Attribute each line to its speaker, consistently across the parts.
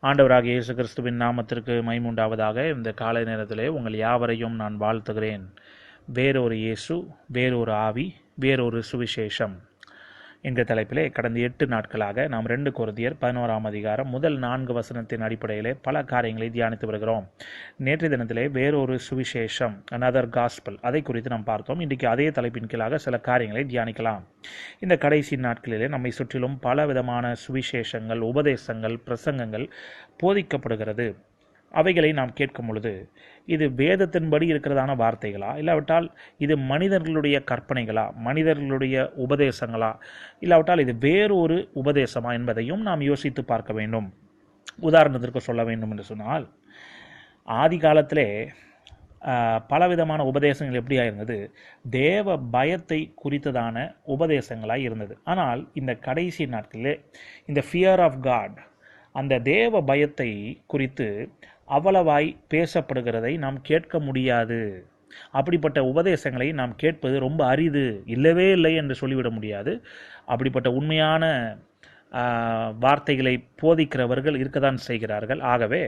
Speaker 1: ஆண்டவராகிய இயேசு கிறிஸ்துவின் நாமத்திற்கு மகிமை உண்டாவதாக. இந்த காலை நேரத்திலே உங்கள் யாவரையும் நான் வாழ்த்துகிறேன். வேறொரு இயேசு, வேறொரு ஆவி, வேறொரு சுவிசேஷம் என்ற தலைப்பிலே கடந்த 8 நாட்களாக நாம் 2 கொரிந்தியர் 11ஆம் அதிகாரம் முதல் 4 வசனத்தின் அடிப்படையிலே பல காரியங்களை தியானித்து வருகிறோம். நேற்றைய தினத்திலே வேறொரு சுவிசேஷம், another gospel, அதை குறித்து நாம் பார்த்தோம். இன்றைக்கு அதே தலைப்பின் கீழாக சில காரியங்களை தியானிக்கலாம். இந்த கடைசி நாட்களிலே நம்மை சுற்றிலும் பல விதமான சுவிசேஷங்கள், உபதேசங்கள், பிரசங்கங்கள் போதிக்கப்படுகிறது. அவைகளை நாம் கேட்கும் பொழுது இது வேதத்தின்படி இருக்கிறதான வார்த்தைகளா, இல்லாவிட்டால் இது மனிதர்களுடைய கற்பனைகளா, மனிதர்களுடைய உபதேசங்களா, இல்லாவிட்டால் இது வேறொரு உபதேசமா என்பதையும் நாம் யோசித்து பார்க்க வேண்டும். உதாரணத்திற்கு சொல்ல வேண்டும் என்று சொன்னால், ஆதி காலத்திலே பலவிதமான உபதேசங்கள் எப்படியா இருந்தது? தேவ பயத்தை குறித்ததான உபதேசங்களாக இருந்தது. ஆனால் இந்த கடைசி நாட்களிலே இந்த ஃபியர் ஆஃப் காட், அந்த தேவ பயத்தை குறித்து அவ்வளவாய் பேசப்படுகிறதை நாம் கேட்க முடியாது. அப்படிப்பட்ட உபதேசங்களை நாம் கேட்பது ரொம்ப அரிது, இல்லவே இல்லை என்று சொல்லிவிட முடியாது. அப்படிப்பட்ட உண்மையான வார்த்தைகளை போதிக்கிறவர்கள் இருக்கத்தான் செய்கிறார்கள். ஆகவே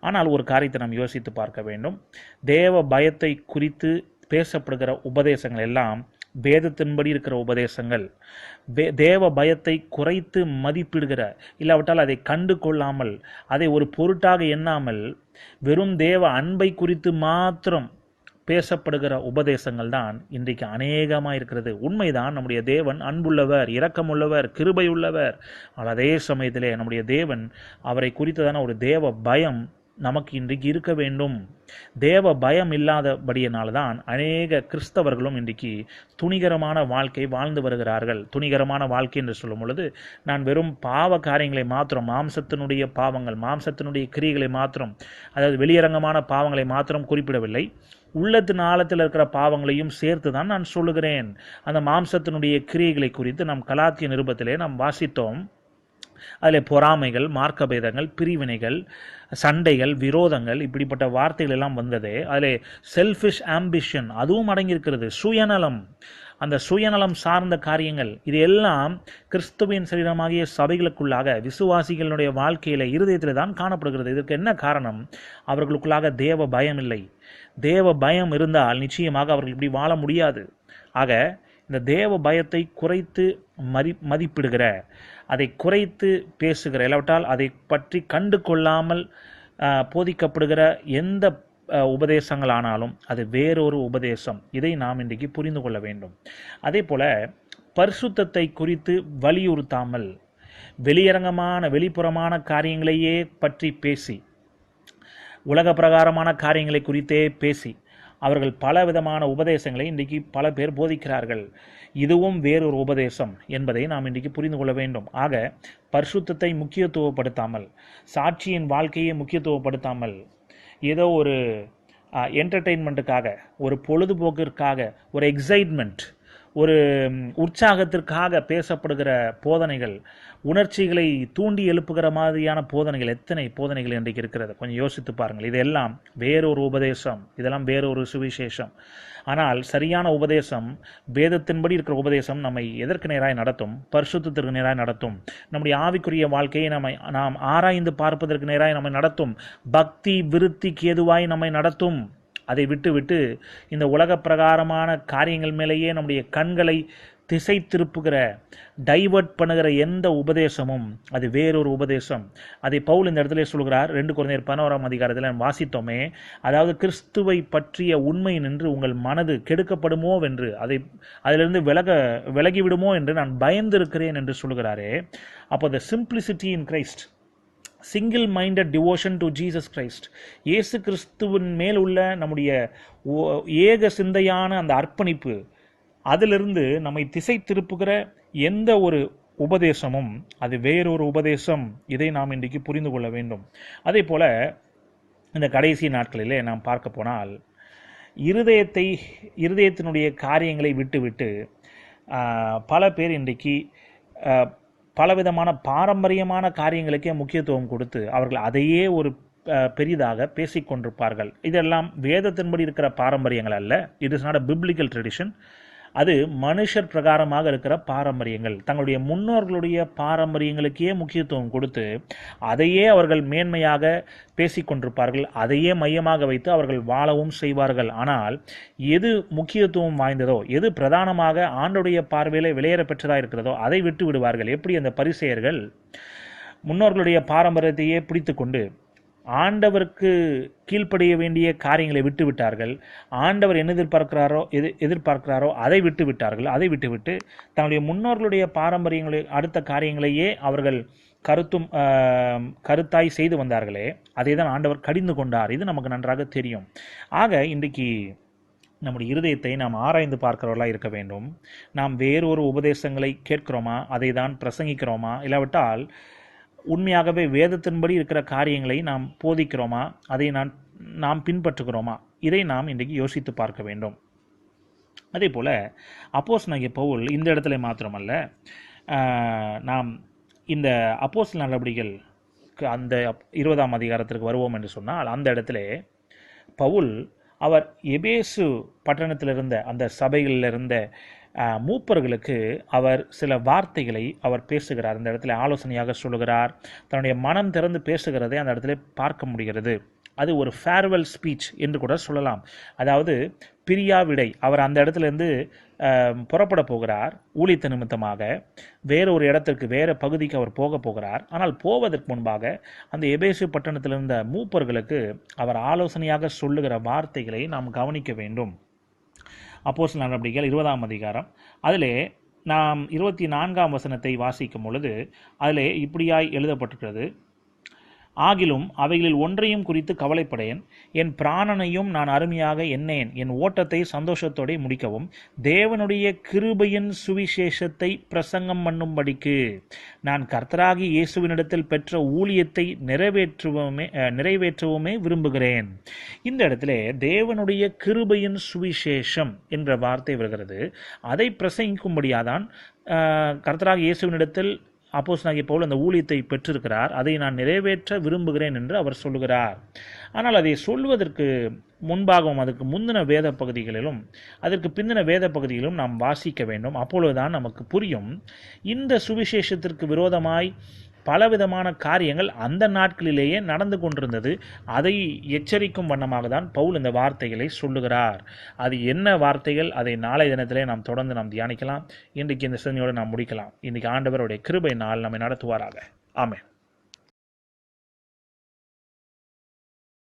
Speaker 1: ஆனால் ஒரு காரியத்தை நாம் யோசித்து பார்க்க வேண்டும். தேவ பயத்தை குறித்து பேசப்படுகிற உபதேசங்கள் எல்லாம் வேதத்தின்படி இருக்கிற உபதேசங்கள். தேவ பயத்தை குறைத்து மதிப்பிடுகிற, இல்லாவிட்டால் அதை கண்டு கொள்ளாமல், அதை ஒரு பொருட்டாக எண்ணாமல், வெறும் தேவ அன்பை குறித்து மாத்திரம் பேசப்படுகிற உபதேசங்கள் தான் இன்றைக்கு அநேகமாக இருக்கிறது. உண்மைதான், நம்முடைய தேவன் அன்புள்ளவர், இரக்கமுள்ளவர், கிருபையுள்ளவர். ஆனால் அதே சமயத்திலே நம்முடைய தேவன், அவரை குறித்ததான ஒரு தேவ பயம் நமக்கு இன்றைக்கு இருக்க வேண்டும். தேவ பயம் இல்லாதபடியினால்தான் அநேக கிறிஸ்தவர்களும் இன்றைக்கு துணிகரமான வாழ்க்கை வாழ்ந்து வருகிறார்கள். துணிகரமான வாழ்க்கை என்று சொல்லும் பொழுது நான் வெறும் பாவ காரியங்களை மாத்திரம், மாம்சத்தினுடைய பாவங்கள், மாம்சத்தினுடைய கிரியைகளை மாத்திரம், அதாவது வெளியரங்கமான பாவங்களை மாத்திரம் குறிப்பிடவில்லை, உள்ளத்தின் ஆழத்தில் இருக்கிற பாவங்களையும் சேர்த்து தான் நான் சொல்லுகிறேன். அந்த மாம்சத்தினுடைய கிரியைகளை குறித்து நாம் கலாத்திய நிருபத்திலே நாம் வாசித்தோம். அதில் பொறாமைகள், மார்க்கபேதங்கள், பிரிவினைகள், சண்டைகள், விரோதங்கள், இப்படிப்பட்ட வார்த்தைகள் எல்லாம் வந்தது. அதில் செல்ஃபிஷ் ஆம்பிஷன் அதுவும் அடங்கியிருக்கிறது. சுயநலம், அந்த சுயநலம் சார்ந்த காரியங்கள், இது எல்லாம் கிறிஸ்துவின் சரீரமாகிய சபைகளுக்குள்ளாக, விசுவாசிகளுடைய வாழ்க்கையில், இருதயத்தில் தான் காணப்படுகிறது. இதற்கு என்ன காரணம்? அவர்களுக்குள்ளாக தேவ பயம் இல்லை. தேவ பயம் இருந்தால் நிச்சயமாக அவர்கள் இப்படி வாழ முடியாது. ஆக இந்த தேவ பயத்தை குறைத்து மதிப்பிடுகிற, அதை குறைத்து பேசுகிற, இல்லாவிட்டால் அதை பற்றி கண்டு கொள்ளாமல் போதிக்கப்படுகிற எந்த உபதேசங்களானாலும் அது வேறொரு உபதேசம். இதை நாம் இன்றைக்கு புரிந்து கொள்ள வேண்டும். அதே போல பரிசுத்தத்தை குறித்து வலியுறுத்தாமல், வெளியரங்கமான வெளிப்புறமான காரியங்களையே பற்றி பேசி, உலக பிரகாரமான காரியங்களை குறித்தே பேசி அவர்கள் பல விதமான உபதேசங்களை இன்றைக்கு பல பேர் போதிக்கிறார்கள். இதுவும் வேறொரு உபதேசம் என்பதை நாம் இன்றைக்கு புரிந்து கொள்ள வேண்டும். ஆக பரிசுத்தத்தை முக்கியத்துவப்படுத்தாமல், சாட்சியின் வாழ்க்கையை முக்கியத்துவப்படுத்தாமல், ஏதோ ஒரு என்டர்டெயின்மெண்ட்டுக்காக, ஒரு பொழுதுபோக்கிற்காக, ஒரு எக்ஸைட்மெண்ட், ஒரு உற்சாகத்திற்காக பேசப்படுகிற போதனைகள், உணர்ச்சிகளை தூண்டி எழுப்புகிற மாதிரியான போதனைகள், எத்தனை போதனைகள் இன்றைக்கு இருக்கிறது கொஞ்சம் யோசித்து பாருங்கள். இதெல்லாம் வேறொரு உபதேசம், இதெல்லாம் வேறொரு சுவிசேஷம். ஆனால் சரியான உபதேசம், வேதத்தின்படி இருக்கிற உபதேசம் நம்மை எதற்கு நேராய் நடத்தும்? பரிசுத்தத்திற்கு நேராய் நடத்தும். நம்முடைய ஆவிக்குரிய வாழ்க்கையை நாம் ஆராய்ந்து பார்ப்பதற்கு நேராய் நம்மை நடத்தும். பக்தி விருத்திக்கு ஏதுவாய் நம்மை நடத்தும். அதை விட்டு இந்த உலக பிரகாரமான காரியங்கள் மேலேயே நம்முடைய கண்களை திசை திருப்புகிற, டைவர்ட் பண்ணுகிற எந்த உபதேசமும் அது வேறொரு உபதேசம். அதை பவுல் இந்த இடத்துல சொல்கிறார். 2 கொரிந்தியர் 11ஆம் அதிகாரத்தில் வாசித்தோமே, அதாவது கிறிஸ்துவை பற்றிய உண்மை நின்று உங்கள் மனது கெடுக்கப்படுமோ என்று, அதிலிருந்து விலகிவிடுமோ என்று நான் பயந்திருக்கிறேன் என்று சொல்கிறாரே. அப்போ த simplicity in Christ, single minded devotion to Jesus Christ, இயேசு கிறிஸ்துவின் மேல் உள்ள நம்முடைய ஏக சிந்தையான அந்த அர்ப்பணிப்பு, அதிலிருந்து நம்மை திசை திருப்புகிற எந்த ஒரு உபதேசமும் அது வேறொரு உபதேசம். இதை நாம் இன்றைக்கு புரிந்து கொள்ள வேண்டும். அதே போல இந்த கடைசி நாட்களிலே நாம் பார்க்க போனால், இருதயத்தினுடைய காரியங்களை விட்டு பல பேர் இன்றைக்கு பலவிதமான பாரம்பரியமான காரியங்களுக்கே முக்கியத்துவம் கொடுத்து அவர்கள் அதையே ஒரு பெரிதாக பேசிக்கொண்டிருப்பார்கள். இதெல்லாம் வேதத்தின்படி இருக்கிற பாரம்பரியங்கள் அல்ல. It is not a biblical tradition. அது மனுஷர் பிரகாரமாக இருக்கிற பாரம்பரியங்கள், தங்களுடைய முன்னோர்களுடைய பாரம்பரியங்களுக்கே முக்கியத்துவம் கொடுத்து அதையே அவர்கள் மேன்மையாக பேசிக்கொண்டிருப்பார்கள், அதையே மையமாக வைத்து அவர்கள் வாழவும் செய்வார்கள். ஆனால் எது முக்கியத்துவம் வாய்ந்ததோ, எது பிரதானமாக ஆண்டுடைய பார்வையில் விலையேற பெற்றதாக இருக்கிறதோ அதை விட்டு விடுவார்கள். எப்படி அந்த பரிசேயர்கள் முன்னோர்களுடைய பாரம்பரியத்தையே பிடித்து கொண்டு ஆண்டவருக்கு கீழ்ப்படிய வேண்டிய காரியங்களை விட்டு விட்டார்கள். ஆண்டவர் என்ன எதிர்பார்க்கிறாரோ அதை விட்டு விட்டார்கள். அதை விட்டுவிட்டு தன்னுடைய முன்னோர்களுடைய பாரம்பரியங்களை அடுத்த காரியங்களையே அவர்கள் கருத்தாய் செய்து வந்தார்களே, அதை தான் ஆண்டவர் கடிந்து கொண்டார். இது நமக்கு நன்றாக தெரியும். ஆக இன்றைக்கு நம்முடைய இருதயத்தை நாம் ஆராய்ந்து பார்க்கிறவர்களாக இருக்க வேண்டும். நாம் வேறொரு உபதேசங்களை கேட்கிறோமா, அதை தான் பிரசங்கிக்கிறோமா, இல்லாவிட்டால் உண்மையாகவே வேதத்தின்படி இருக்கிற காரியங்களை நாம் போதிக்கிறோமா, அதை நாம் பின்பற்றுகிறோமா, இதை நாம் இன்றைக்கு யோசித்து பார்க்க வேண்டும். அதே போல் அப்போஸ்தலனாகிய பவுல் இந்த இடத்துல மாத்திரமல்ல, நாம் இந்த அப்போஸ்தல நடவடிக்கைகள் அந்த 20ஆம் அதிகாரத்திற்கு வருவோம் என்று சொன்னால், அந்த இடத்துல பவுல் அவர் எபேசு பட்டணத்தில் இருந்த அந்த சபைகளில் இருந்த மூப்பர்களுக்கு அவர் சில வார்த்தைகளை அவர் பேசுகிறார். இந்த இடத்துல ஆலோசனையாக சொல்லுகிறார். தன்னுடைய மனம் திறந்து பேசுகிறதை அந்த இடத்துல பார்க்க முடிகிறது. அது ஒரு ஃபேர்வெல் ஸ்பீச் என்று கூட சொல்லலாம். அதாவது பிரியாவிடை. அவர் அந்த இடத்துலேருந்து புறப்பட போகிறார் ஊழியத்த நிமித்தமாக. வேறு ஒரு இடத்திற்கு, வேறு பகுதிக்கு அவர் போக போகிறார். ஆனால் போவதற்கு முன்பாக அந்த எபேசு பட்டணத்தில் இருந்த மூப்பர்களுக்கு அவர் ஆலோசனையாக சொல்லுகிற வார்த்தைகளை நாம் கவனிக்க வேண்டும். அப்போஸ்தலர் நடவடிக்கைகள் 20ஆம் அதிகாரம் அதிலே நாம் 24ஆம் வசனத்தை வாசிக்கும் பொழுது அதிலே இப்படியாய் எழுதப்பட்டிருக்கிறது: ஆகிலும் அவைகளில் ஒன்றையும் குறித்து கவலைப்படேன், என் பிராணனையும் நான் அருமையாக எண்ணேன், என் ஓட்டத்தை சந்தோஷத்தோடு முடிக்கவும் தேவனுடைய கிருபையின் சுவிசேஷத்தை பிரசங்கம் பண்ணும்படிக்கு நான் கர்த்தராகிய இயேசுவினிடத்தில் பெற்ற ஊழியத்தை நிறைவேற்றவுமே விரும்புகிறேன். இந்த இடத்துல தேவனுடைய கிருபையின் சுவிசேஷம் என்ற வார்த்தை வருகிறது. அதை பிரசங்கிக்கும்படியாதான் கர்த்தராகிய இயேசுவினிடத்தில் அப்போஸ்தலனாகிய பவுல் அந்த ஊழியத்தை பெற்றிருக்கிறார். அதை நான் நிறைவேற்ற விரும்புகிறேன் என்று அவர் சொல்லுகிறார். ஆனால் அதை சொல்வதற்கு முன்பாகவும் அதற்கு முந்தின வேத பகுதிகளிலும் அதற்கு பிந்தின வேத பகுதிகளிலும் நாம் வாசிக்க வேண்டும். அப்பொழுதுதான் நமக்கு புரியும். இந்த சுவிசேஷத்திற்கு விரோதமாய் பலவிதமான காரியங்கள் அந்த நாட்களிலேயே நடந்து கொண்டிருந்தது. அதை எச்சரிக்கும் வண்ணமாக தான் பவுல் இந்த வார்த்தைகளை சொல்லுகிறார். அது என்ன வார்த்தைகள், அதை நாளை தினத்திலே நாம் தொடர்ந்து நாம் தியானிக்கலாம். இன்றைக்கு இந்த சிந்தனையோடு நாம் முடிக்கலாம். இன்றைக்கு ஆண்டவருடைய கிருபை நாள் நம்மை நடத்துவாராக. ஆமென்.